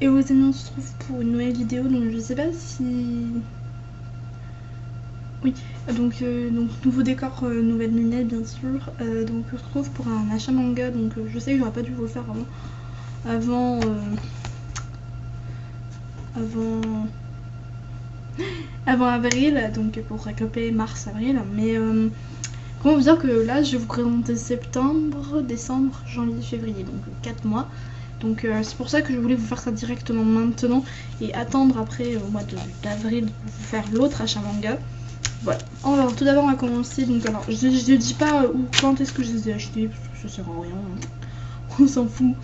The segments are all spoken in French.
et aux amis, on se retrouve pour une nouvelle vidéo, donc je sais pas si... Oui, donc nouveau décor, nouvelle lunette bien sûr, donc on se retrouve pour un achat manga, donc je sais que j'aurais pas dû vous le faire avant avril, donc pour récupérer mars-avril, mais comment vous dire que là je vais vous présenter septembre, décembre, janvier, février, donc 4 mois. Donc c'est pour ça que je voulais vous faire ça directement maintenant et attendre après au mois d'avril pour vous faire l'autre achat manga. Voilà, alors tout d'abord on va commencer, donc alors je dis pas où, quand est-ce que je les ai achetés, parce que ça sert à rien, on s'en fout.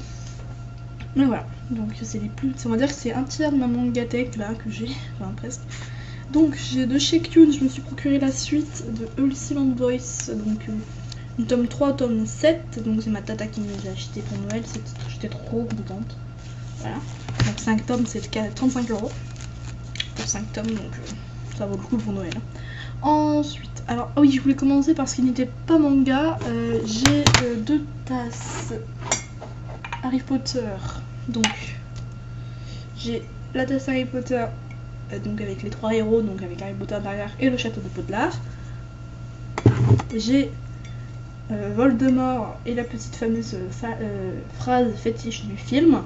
Mais voilà, donc c'est les plus, on va dire que c'est un tiers de ma mangatech là que j'ai, enfin presque. Donc j'ai de chez Kyun, je me suis procuré la suite de Ultimate Voice, donc une tome 3, tome 7, donc c'est ma tata qui me les a acheté pour Noël, j'étais trop contente. Voilà, donc 5 tomes c'est 35 € pour 5 tomes, donc ça vaut le coup pour Noël. Ensuite, alors oui, je voulais commencer parce qu'il n'était pas manga, j'ai 2 tasses Harry Potter, donc j'ai la tasse Harry Potter, donc avec les 3 héros, donc avec Harry Potter derrière et le château de Poudlard. J'ai Voldemort et la petite fameuse phrase fétiche du film.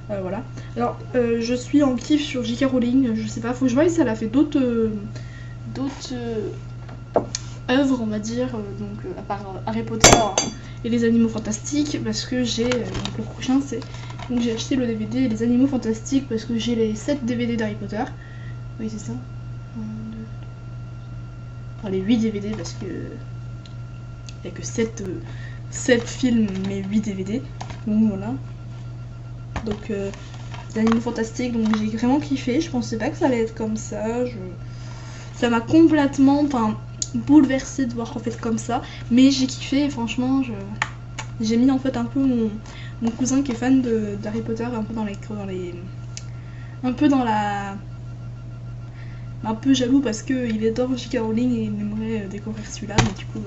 Voilà. Alors, je suis en kiff sur J.K. Rowling, je sais pas, faut que je vois si elle a fait d'autres œuvres, on va dire, donc à part Harry Potter et les animaux fantastiques, parce que j'ai, donc le prochain c'est, donc j'ai acheté le DVD Les Animaux Fantastiques parce que j'ai les 7 DVD d'Harry Potter. Oui, c'est ça. 1, 2, enfin les 8 DVD parce que il n'y a que 7 films mais 8 DVD. Donc voilà. Donc Les Animaux Fantastiques, donc j'ai vraiment kiffé. Je pensais pas que ça allait être comme ça. Ça m'a complètement bouleversée de voir en fait comme ça. Mais j'ai kiffé et franchement j'ai mis en fait un peu mon cousin qui est fan d'Harry Potter un peu un peu jaloux parce qu'il adore J.K. Rowling et il aimerait découvrir celui-là, mais du coup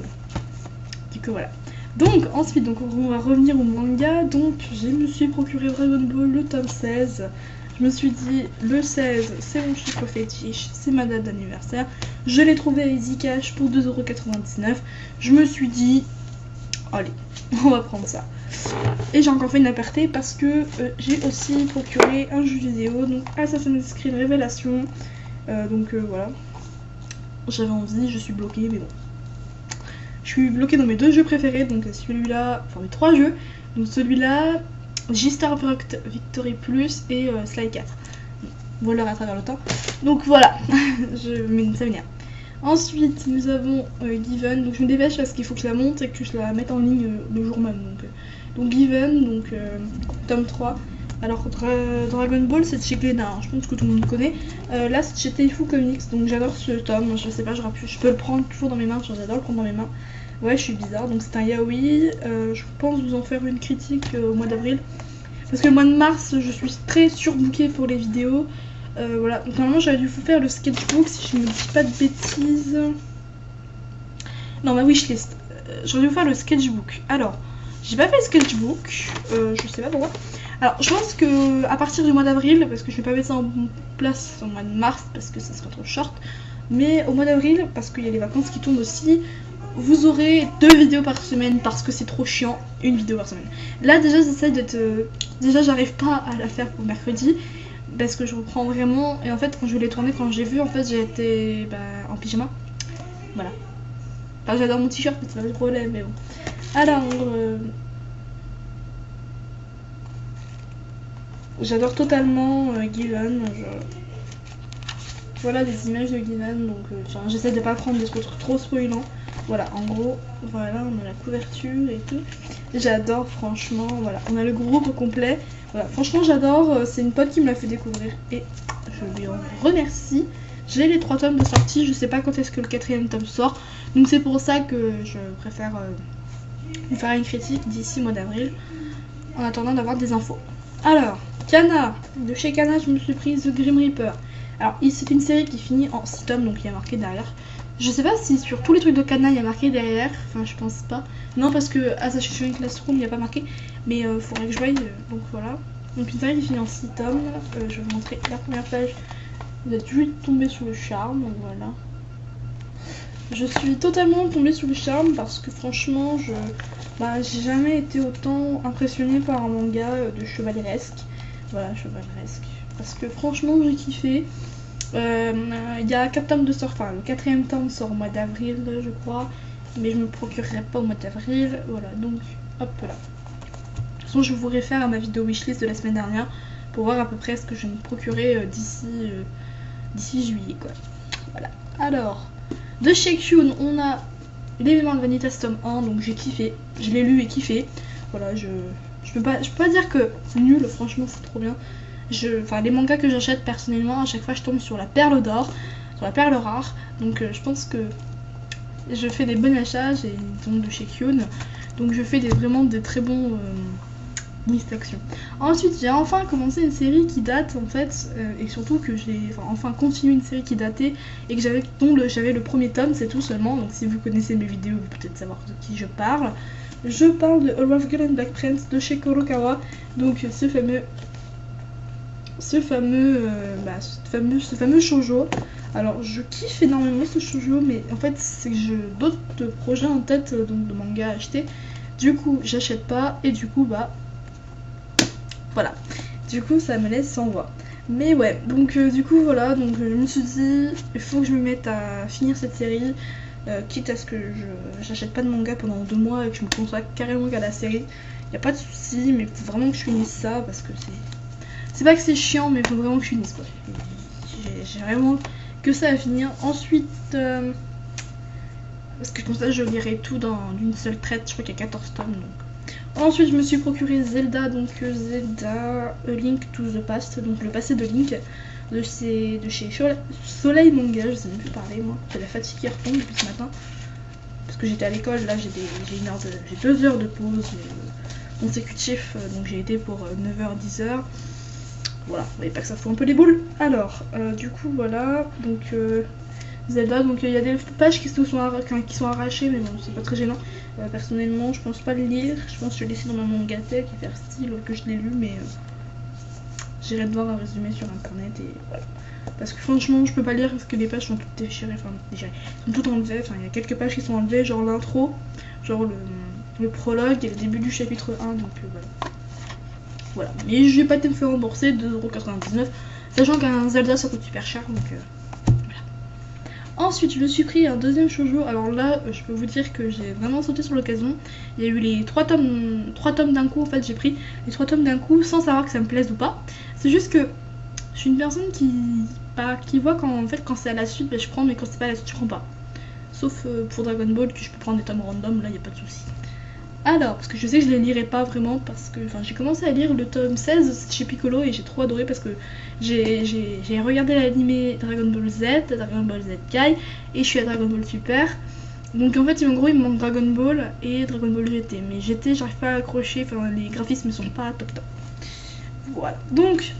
voilà. Donc ensuite on va revenir au manga. Donc je me suis procuré Dragon Ball le tome 16. Je me suis dit le 16 c'est mon chiffre fétiche, c'est ma date d'anniversaire. Je l'ai trouvé à Easy Cash pour 2,99 €. Je me suis dit allez, on va prendre ça. Et j'ai encore fait une aparté parce que j'ai aussi procuré un jeu vidéo, donc Assassin's Creed Révélation. Voilà, j'avais envie, je suis bloquée, mais bon. Je suis bloquée dans mes 2 jeux préférés, donc celui-là, enfin mes 3 jeux. Donc celui-là, J-Star Victory Plus et Sly 4. Voleur à travers le temps. Donc voilà, ça m'énerve. Ensuite, nous avons Given, donc je me dépêche parce qu'il faut que je la monte et que je la mette en ligne le jour même. Donc Given, donc tome 3. Alors Dragon Ball c'est de chez Glénat, hein, je pense que tout le monde connaît. Là c'est de chez Teifu Comics, donc j'adore ce tome, je sais pas, je peux le prendre toujours dans mes mains, j'adore le prendre dans mes mains. Ouais, je suis bizarre, donc c'est un yaoi, je pense vous en faire une critique au mois d'avril. Parce que le mois de mars, je suis très surbookée pour les vidéos. Voilà, donc normalement j'avais dû vous faire le sketchbook si je ne me dis pas de bêtises. Non, ma wishlist, j'aurais dû vous faire le sketchbook. Alors, j'ai pas fait le sketchbook, je sais pas pourquoi. Alors je pense que à partir du mois d'avril, parce que je vais pas mettre ça en place au mois de mars parce que ça serait trop short, mais au mois d'avril, parce qu'il y a les vacances qui tombent aussi, vous aurez 2 vidéos par semaine parce que c'est trop chiant, une vidéo par semaine. Là déjà j'essaie d'être... Déjà j'arrive pas à la faire pour mercredi, parce que je reprends vraiment, et en fait quand je l'ai tourné, quand j'ai vu, en fait j'ai été en pyjama, voilà. Enfin j'adore mon t-shirt, mais c'est pas le problème, mais bon. Alors... j'adore totalement Given. Voilà des images de Given, donc j'essaie de pas prendre des trucs trop spoilants. Voilà, en gros, voilà, on a la couverture et tout. J'adore, franchement, voilà, on a le groupe au complet. Voilà, franchement, j'adore. C'est une pote qui me l'a fait découvrir et je lui en remercie. J'ai les 3 tomes de sortie, je sais pas quand est-ce que le 4e tome sort, donc c'est pour ça que je préfère vous faire une critique d'ici mois d'avril, en attendant d'avoir des infos. Alors, Kana, de chez Kana, je me suis prise The Grim Reaper. Alors, c'est une série qui finit en 6 tomes, donc il y a marqué derrière. Je sais pas si sur tous les trucs de Kana il y a marqué derrière, enfin je pense pas. Non, parce que Assassin's Classroom il n'y a pas marqué, mais faudrait que je voie, donc voilà. Donc une série qui finit en 6 tomes. Je vais vous montrer la première page. Vous êtes juste tombé sous le charme, donc voilà. Je suis totalement tombée sous le charme parce que franchement, j'ai jamais été autant impressionnée par un manga de chevaleresque. Voilà, chevaleresque. Parce que franchement, j'ai kiffé. Il y a 4 tomes de sort, enfin le 4ème tome sort au mois d'avril, je crois. Mais je me procurerai pas au mois d'avril. Voilà, donc hop là. De toute façon, je vous réfère à ma vidéo wishlist de la semaine dernière pour voir à peu près ce que je vais me procurer d'ici juillet, quoi. Voilà. Alors. De chez Kyun, on a l'élément de Vanitas tome 1, donc j'ai kiffé, je l'ai lu et kiffé. Voilà, je peux pas dire que c'est nul, franchement c'est trop bien. Enfin, les mangas que j'achète personnellement, à chaque fois je tombe sur la perle d'or, sur la perle rare, donc je pense que je fais des bons achats, et donc de chez Kyun, donc je fais vraiment des très bons action. Ensuite, j'ai enfin commencé une série qui date en fait, et surtout que j'ai enfin continué une série qui datait et que dont j'avais le premier tome, c'est tout seulement. Donc si vous connaissez mes vidéos, vous pouvez peut-être savoir de qui je parle. Je parle de All of Girl and Black Prince de chez Kurokawa, donc ce fameux shoujo. Alors je kiffe énormément ce shoujo, mais en fait c'est que j'ai d'autres projets en tête, donc de manga à acheter. Du coup j'achète pas et du coup voilà, du coup ça me laisse sans voix. Mais ouais, donc du coup voilà, donc je me suis dit, il faut que je me mette à finir cette série, quitte à ce que j'achète pas de manga pendant 2 mois et que je me consacre carrément qu'à la série. Y a pas de souci, mais faut vraiment que je finisse ça parce que c'est pas que c'est chiant, mais faut vraiment que je finisse quoi. J'ai vraiment que ça à finir. Ensuite, parce que comme ça je lirai tout d'une seule traite, je crois qu'il y a 14 tomes donc. Ensuite, je me suis procuré Zelda, donc Zelda A Link to the Past, donc le passé de Link, de chez Soleil Manga, je sais même plus parler moi, c'est la fatigue qui retombe depuis ce matin, parce que j'étais à l'école, là j'ai 2 heures de pause consécutif, donc j'ai été pour 9h, 10h, voilà, vous voyez pas que ça fout un peu les boules. Alors, du coup voilà, donc Zelda, donc il y a des pages qui sont arrachées, mais bon c'est pas très gênant. Personnellement je pense pas le lire, je pense que je l'ai laissé dans ma mangatech et faire style que je l'ai lu, mais j'irai devoir un résumé sur internet et voilà. Parce que franchement je peux pas lire parce que les pages sont toutes déchirées, enfin déchirées, sont toutes enlevées, enfin il y a quelques pages qui sont enlevées, genre l'intro, genre le prologue et le début du chapitre 1, donc voilà. Mais j'ai pas été me faire rembourser 2,99€, sachant qu'un Zelda ça coûte super cher, donc ensuite, je me suis pris un deuxième shoujo. Alors là, je peux vous dire que j'ai vraiment sauté sur l'occasion. Il y a eu les 3 tomes d'un coup. En fait, j'ai pris les 3 tomes d'un coup sans savoir que ça me plaise ou pas. C'est juste que je suis une personne qui voit quand c'est à la suite, je prends, mais quand c'est pas à la suite, je prends pas. Sauf pour Dragon Ball, que je peux prendre des tomes random, là, il n'y a pas de souci. Alors, parce que je sais que je les lirai pas vraiment, parce que j'ai commencé à lire le tome 16 chez Piccolo et j'ai trop adoré parce que j'ai regardé l'animé Dragon Ball Z, Dragon Ball Z Kai et je suis à Dragon Ball Super. Donc en fait en gros il me manque Dragon Ball et Dragon Ball GT, mais GT j'arrive pas à accrocher, enfin les graphismes sont pas top top. Voilà, donc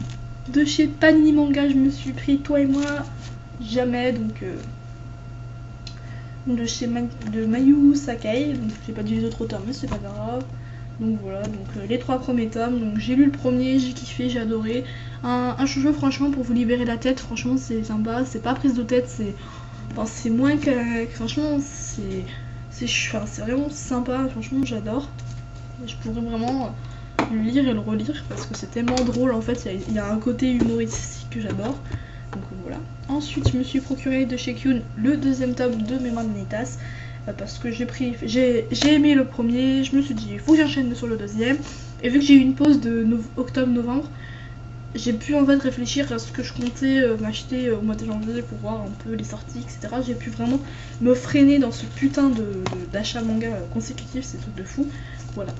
de chez Panini Manga je me suis pris Toi et moi jamais, donc de Mayu Sakai, donc j'ai pas dit les autres tomes mais c'est pas grave. Donc voilà, donc les 3 premiers tomes, donc j'ai lu le premier, j'ai kiffé, j'ai adoré. Un shoujo franchement pour vous libérer la tête, franchement c'est sympa, c'est pas prise de tête, c'est moins que franchement c'est vraiment sympa, franchement j'adore. Je pourrais vraiment le lire et le relire parce que c'est tellement drôle en fait, il y a un côté humoristique que j'adore. Donc voilà. Ensuite, je me suis procuré de chez Kyun le 2e tome de Mémoire de Vanitas parce que j'ai aimé le premier, je me suis dit il faut que j'enchaîne sur le 2e. Et vu que j'ai eu une pause de octobre-novembre, j'ai pu en fait réfléchir à ce que je comptais m'acheter au mois de janvier pour voir un peu les sorties, etc. J'ai pu vraiment me freiner dans ce putain d'achat manga consécutif, c'est tout de fou. Voilà.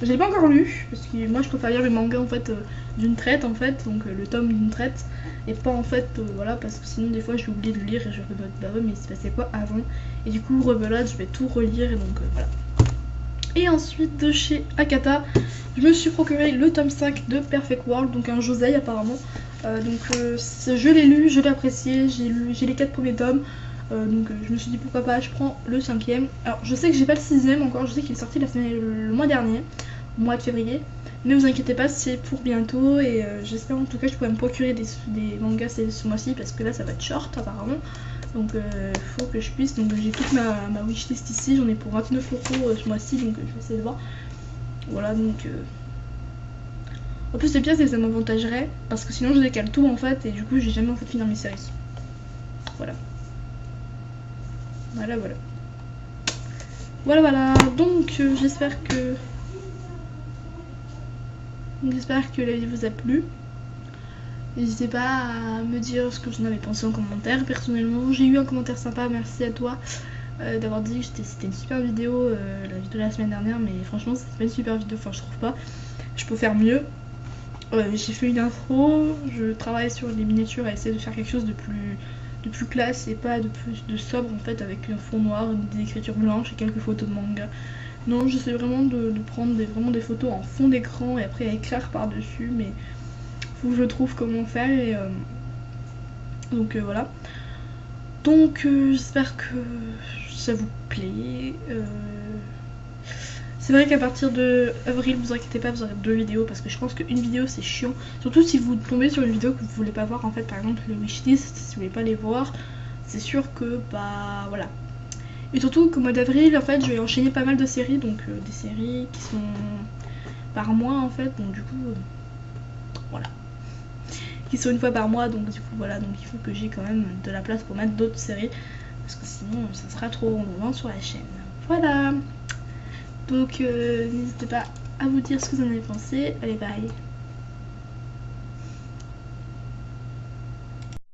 Je l'ai pas encore lu, parce que moi je préfère lire les mangas en fait d'une traite en fait, donc le tome d'une traite, et pas en fait, voilà, parce que sinon des fois je vais oublier de le lire et je vais me dire bah ouais mais il se passait quoi avant, et du coup rebelote, je vais tout relire et donc voilà. Et ensuite de chez Akata, je me suis procuré le tome 5 de Perfect World, donc un josei apparemment, je l'ai lu, je l'ai apprécié, j'ai les 4 premiers tomes. Donc je me suis dit pourquoi pas, je prends le 5e. Alors je sais que j'ai pas le 6e encore, je sais qu'il est sorti le mois dernier, au mois de février. Ne vous inquiétez pas, c'est pour bientôt et j'espère en tout cas que je pourrai me procurer des mangas ce mois-ci parce que là ça va être short apparemment. Donc faut que je puisse, donc j'ai toute ma wishlist ici, j'en ai pour 29 € ce mois-ci, donc je vais essayer de voir. Voilà, donc en plus le pire c'est que ça m'avantagerait parce que sinon je décale tout en fait et du coup j'ai jamais en fait finir mes séries. Voilà. Voilà. Voilà, donc j'espère que la vidéo vous a plu. N'hésitez pas à me dire ce que vous en avez pensé en commentaire. Personnellement, j'ai eu un commentaire sympa, merci à toi d'avoir dit que c'était une super vidéo, la vidéo de la semaine dernière, mais franchement c'est pas une super vidéo, enfin je trouve pas. Je peux faire mieux. J'ai fait une intro, je travaille sur les miniatures à essayer de faire quelque chose de plus classe et pas de sobre en fait, avec un fond noir, des écritures blanches et quelques photos de manga. Non, j'essaie vraiment de prendre vraiment des photos en fond d'écran et après à écrire par dessus, mais faut que je trouve comment faire et donc voilà. Donc j'espère que ça vous plaît. C'est vrai qu'à partir de avril, vous inquiétez pas, vous aurez 2 vidéos parce que je pense qu'une vidéo c'est chiant. Surtout si vous tombez sur une vidéo que vous voulez pas voir en fait, par exemple le wishlist, si vous voulez pas les voir, c'est sûr que bah voilà. Et surtout qu'au mois d'avril en fait je vais enchaîner pas mal de séries, donc des séries qui sont par mois en fait, donc du coup voilà. Qui sont une fois par mois, donc du coup voilà, donc il faut que j'ai quand même de la place pour mettre d'autres séries parce que sinon ça sera trop long sur la chaîne. Voilà. Donc n'hésitez pas à vous dire ce que vous en avez pensé. Allez, bye.